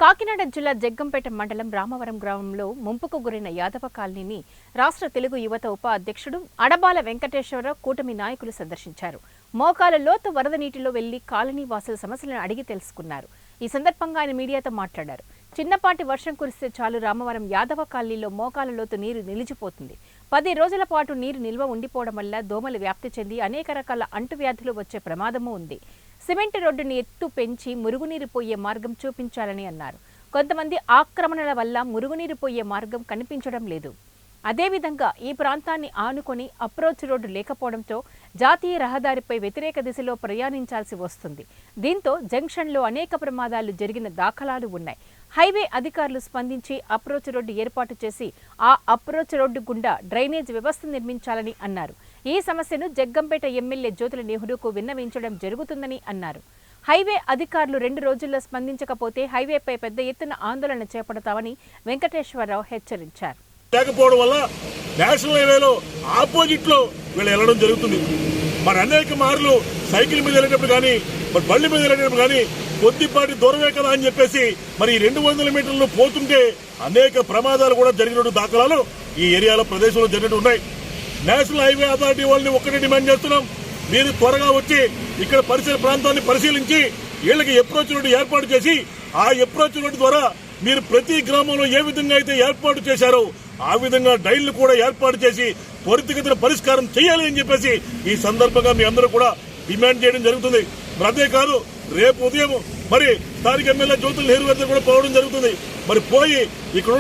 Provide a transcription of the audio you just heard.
కాకినాడ జిల్లా జగ్గంపేట మండలం రామవరం గ్రామంలో ముంపుకు గురైన యాదవ కాలనీని రాష్ట్ర తెలుగు యువత ఉప అధ్యక్షుడు అడబాల వెంకటేశ్వరరావు కూటమి నాయకులు సందర్శించారు. మోకాల లోతు వరద నీటిలో వెళ్లి కాలనీ వాసుల సమస్యలను అడిగి తెలుసుకున్నారు. ఈ సందర్భంగా ఆయన మీడియాతో మాట్లాడారు. చిన్నపాటి వర్షం కురిస్తే చాలు రామవరం యాదవ కాలనీలో మోకాల లోతు నీరు నిలిచిపోతుంది. 10 రోజుల పాటు నీరు నిల్వ ఉండిపోవడం వల్ల దోమలు వ్యాప్తి చెంది అనేక రకాల అంటువ్యాధులు వచ్చే ప్రమాదమూ ఉంది. సిమెంట్ రోడ్డుని ఎత్తు పెంచి మురుగునీరు పోయే మార్గం చూపించాలని అన్నారు. కొంతమంది ఆక్రమణల వల్ల మురుగునీరు పోయే మార్గం కనిపించడం లేదు. అదేవిధంగా ఈ ప్రాంతాన్ని ఆనుకొని అప్రోచ్ రోడ్డు లేకపోవడంతో జాతీయ రహదారిపై వ్యతిరేక దిశలో ప్రయాణించాల్సి వస్తుంది. దీంతో జంక్షన్లో అనేక ప్రమాదాలు జరిగిన దాఖలాలు ఉన్నాయి. హైవే అధికారులు స్పందించి అప్రోచ్ రోడ్డు ఏర్పాటు చేసి ఆ అప్రోచ్ రోడ్డు గుండా డ్రైనేజ్ వ్యవస్థ నిర్మించాలని అన్నారు. ఈ సమస్యను జగ్గంపేట ఎమ్మెల్యే జ్యోతుల నెహ్రూకు విన్నవించడం జరుగుతుందని అన్నారు. హైవే అధికారులు 2 రోజుల్లో స్పందించకపోతే హైవేపై పెద్ద ఎత్తున ఆందోళన చేపడతామని వెంకటేశ్వరరావు హెచ్చరించారు. లేకపోవడం వల్ల నేషనల్ హైవేలో ఆపోజిట్ లో వీళ్ళు వెళ్ళడం జరుగుతుంది. మరి అనేక మార్లు సైకిల్ మీద వెళ్ళేటప్పుడు కానీ మరి బండి మీద వెళ్ళేటప్పుడు కానీ కొద్దిపాటి దూరమే కదా అని చెప్పేసి మరి 200 మీటర్లు పోతుంటే అనేక ప్రమాదాలు కూడా జరిగినట్టు దాఖలాలు ఈ ఏరియాలో ప్రదేశంలో జరిగినట్టు ఉన్నాయి. నేషనల్ హైవే అథారిటీ వాళ్ళని ఒక్కటే డిమాండ్ చేస్తున్నాం, మీరు త్వరగా వచ్చి ఇక్కడ పరిసర ప్రాంతాన్ని పరిశీలించి వీళ్ళకి అప్రోచ్ రోడ్డు ఏర్పాటు చేసి ఆ అప్రోచ్ రోడ్డు ద్వారా మీరు ప్రతి గ్రామంలో ఏ విధంగా అయితే ఏర్పాటు చేశారో ఆ విధంగా డ్రైన్లు కూడా ఏర్పాటు చేసి త్వరితగతిన పరిష్కారం చేయాలి అని చెప్పేసి ఈ సందర్భంగా మీ అందరూ కూడా డిమాండ్ చేయడం జరుగుతుంది. మరి అదే కాదు, రేపు ఉదయం మరి స్థానిక ఎమ్మెల్యే జ్యోతుల నెహ్రూ గారి కూడా పోవడం జరుగుతుంది. మరి పోయి ఇక్కడ